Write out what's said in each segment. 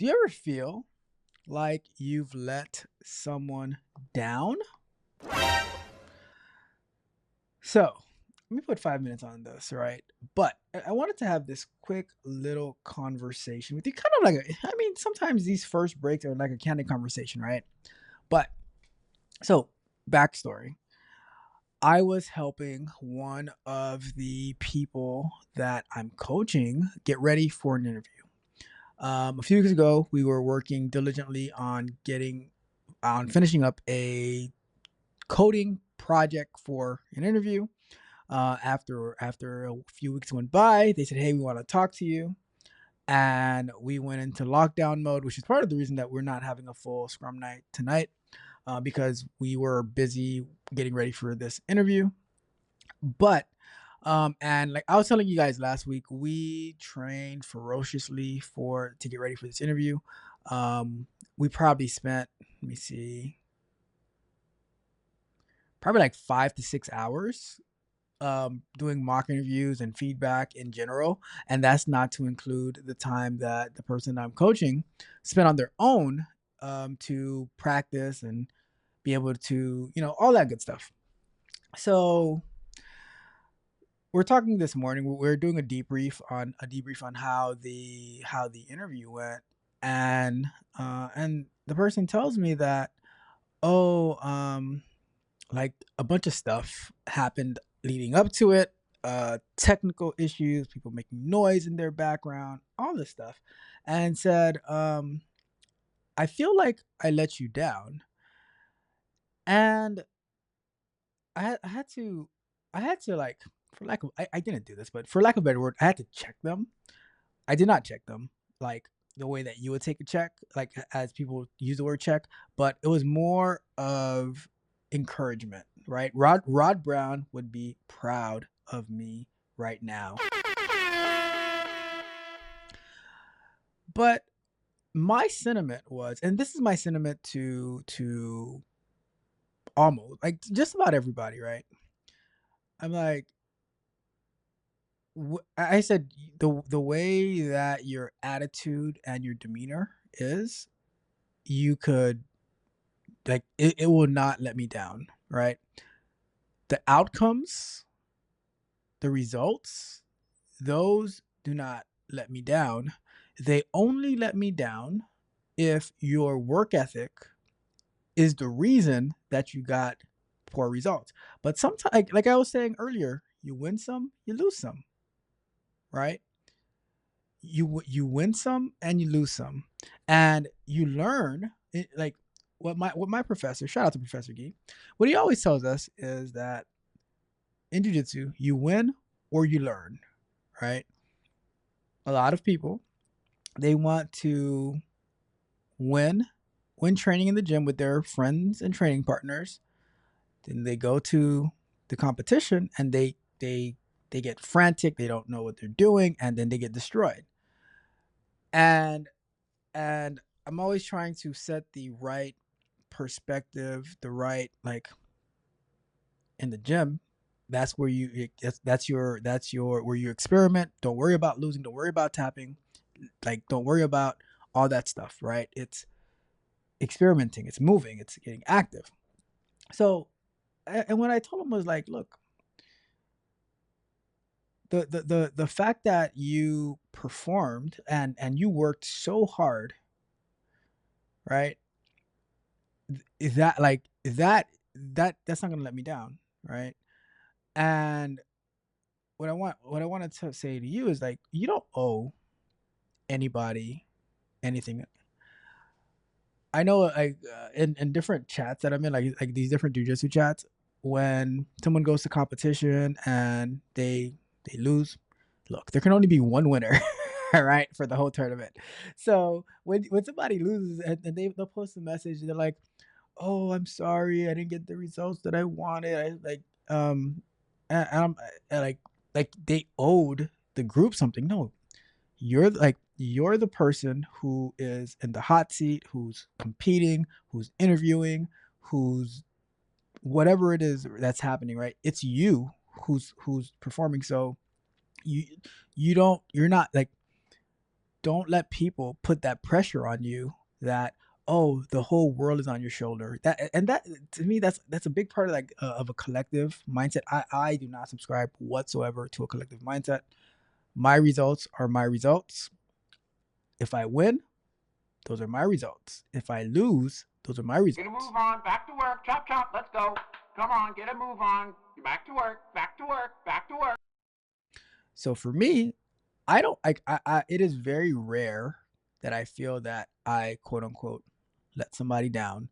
Do you ever feel like you've let someone down? So, let me put 5 minutes on this, right? But I wanted to have this quick little conversation with you. Kind of like, sometimes these first breaks are like a candid conversation, right? But, so, backstory. I was helping one of the people that I'm coaching get ready for an interview. A few weeks ago, we were working diligently on finishing up a coding project for an interview. After a few weeks went by, they said, "Hey, we want to talk to you," and we went into lockdown mode, which is part of the reason that we're not having a full Scrum night tonight, because we were busy getting ready for this interview. But and like I was telling you guys last week, we trained ferociously for to get ready for this interview. We probably spent, let me see, probably like 5 to 6 hours doing mock interviews and feedback in general. And that's not to include the time that the person I'm coaching spent on their own to practice and be able to, all that good stuff. So we're talking this morning. We're doing a debrief on how the interview went, and the person tells me that, oh, like a bunch of stuff happened leading up to it, technical issues, people making noise in their background, all this stuff, and said, I feel like I let you down, and I had to like, for lack of I didn't do this, but for lack of a better word, I had to check them. I did not check them like the way that you would take a check, like as people use the word check, but it was more of encouragement, right? Rod Brown would be proud of me right now. But my sentiment was, and this is my sentiment to almost like just about everybody, right? I'm like, I said the way that your attitude and your demeanor is, you could, like, it will not let me down, right? The outcomes, the results, those do not let me down. They only let me down if your work ethic is the reason that you got poor results. But sometimes, like I was saying earlier, you win some, you lose some, right? You win some and you lose some, and you learn like what my professor, shout out to Professor Gee, what he always tells us is that in jiu-jitsu you win or you learn, right? A lot of people, they want to win when training in the gym with their friends and training partners. Then they go to the competition and they get frantic, they don't know what they're doing, and then they get destroyed. And and I'm always trying to set the right perspective, the right, like, in the gym. That's where that's your where you experiment. Don't worry about losing. Don't worry about tapping. Like, don't worry about all that stuff. Right? It's experimenting. It's moving. It's getting active. So, and what I told him was like, look, the fact that you performed and you worked so hard, right? Is that like is that's not gonna let me down, right? And what I wanted to say to you is, like, you don't owe anybody anything. I know, like, in different chats that I'm in, like these different jujitsu chats, when someone goes to competition and they lose, look, there can only be one winner, right, for the whole tournament. So when somebody loses and they'll post a message and they're like, "Oh, I'm sorry, I didn't get the results that I wanted." I like, and I'm like they owed the group something. No, you're the person who is in the hot seat, who's competing, who's interviewing, who's whatever it is that's happening, right? It's you who's performing. So you you're not like, don't let people put that pressure on you that, oh, the whole world is on your shoulder. That to me, that's a big part of like of a collective mindset. I do not subscribe whatsoever to a collective mindset. My results are my results. If I win, those are my results. If I lose, those are my results. Get a move on, back to work, chop chop, let's go. Come on, get a move on. Back to work, back to work, back to work. So for me, I don't I it is very rare that I feel that I quote unquote let somebody down.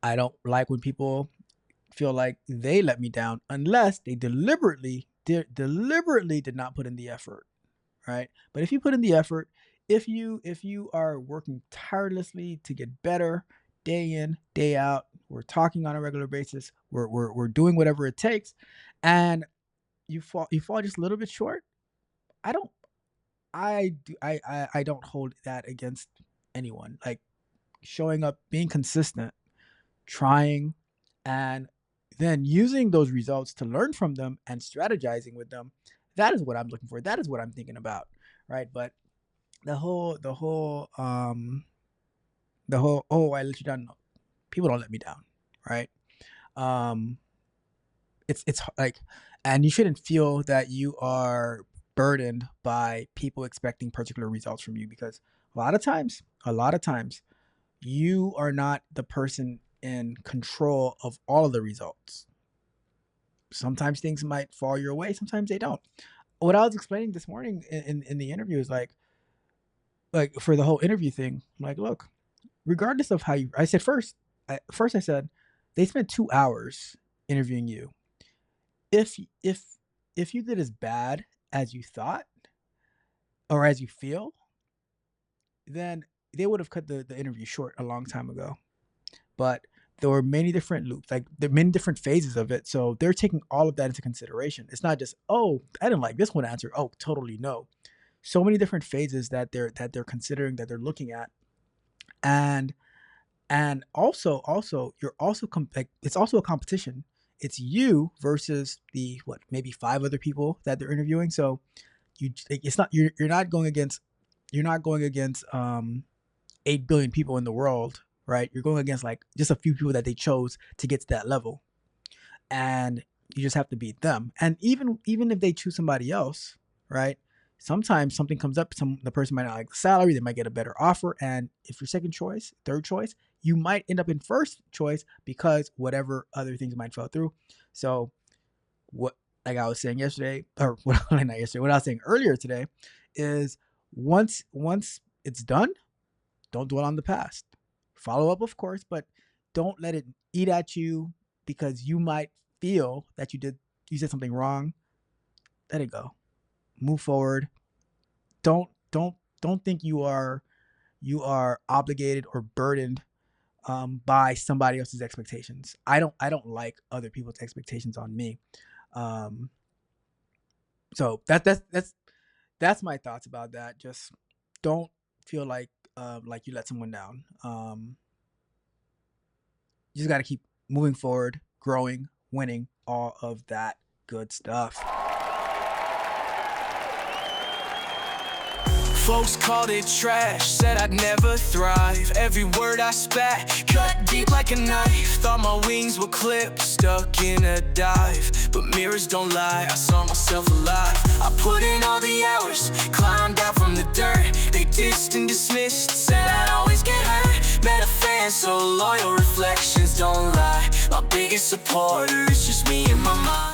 I don't like when people feel like they let me down unless they deliberately did not put in the effort, right? But if you put in the effort, if you are working tirelessly to get better day in, day out, we're talking on a regular basis, we're doing whatever it takes, and you fall just a little bit short. I don't I don't hold that against anyone. Like showing up, being consistent, trying, and then using those results to learn from them and strategizing with them. That is what I'm looking for. That is what I'm thinking about, right? But the whole oh, I let you down. No, people don't let me down, right? Um, it's like, and you shouldn't feel that you are burdened by people expecting particular results from you, because a lot of times you are not the person in control of all of the results. Sometimes things might fall your way, sometimes they don't. What I was explaining this morning in the interview is like for the whole interview thing, I'm like, look, regardless of how you, I said first I said they spent 2 hours interviewing you. If if if you did as bad as you thought or as you feel, then they would have cut the interview short a long time ago. But there were many different loops, like there are many different phases of it. So they're taking all of that into consideration. It's not just, oh, I didn't like this one answer. Oh, totally no. So many different phases that they're considering, that they're looking at. And also you're also like, it's also a competition. It's you versus the what, maybe five other people that they're interviewing. So it's not, you're not going against 8 billion people in the world, right? You're going against like just a few people that they chose to get to that level, and you just have to beat them. And even if they choose somebody else, right? Sometimes something comes up. The person might not like the salary. They might get a better offer, and if you're second choice, third choice, you might end up in first choice because whatever other things might fall through. So what, like I was saying yesterday, or what not yesterday, what I was saying earlier today, is once it's done, don't dwell on the past. Follow up, of course, but don't let it eat at you because you might feel that you said something wrong. Let it go. Move forward. Don't think you are obligated or burdened by somebody else's expectations. I don't like other people's expectations on me. Um, so that's my thoughts about that. Just don't feel like you let someone down. You just got to keep moving forward, growing, winning, all of that good stuff. Folks called it trash, said I'd never thrive. Every word I spat, cut deep like a knife. Thought my wings were clipped, stuck in a dive. But mirrors don't lie, I saw myself alive. I put in all the hours, climbed out from the dirt. They dissed and dismissed, said I'd always get hurt. Met a fan so loyal, reflections don't lie. My biggest supporter is just me in my mind.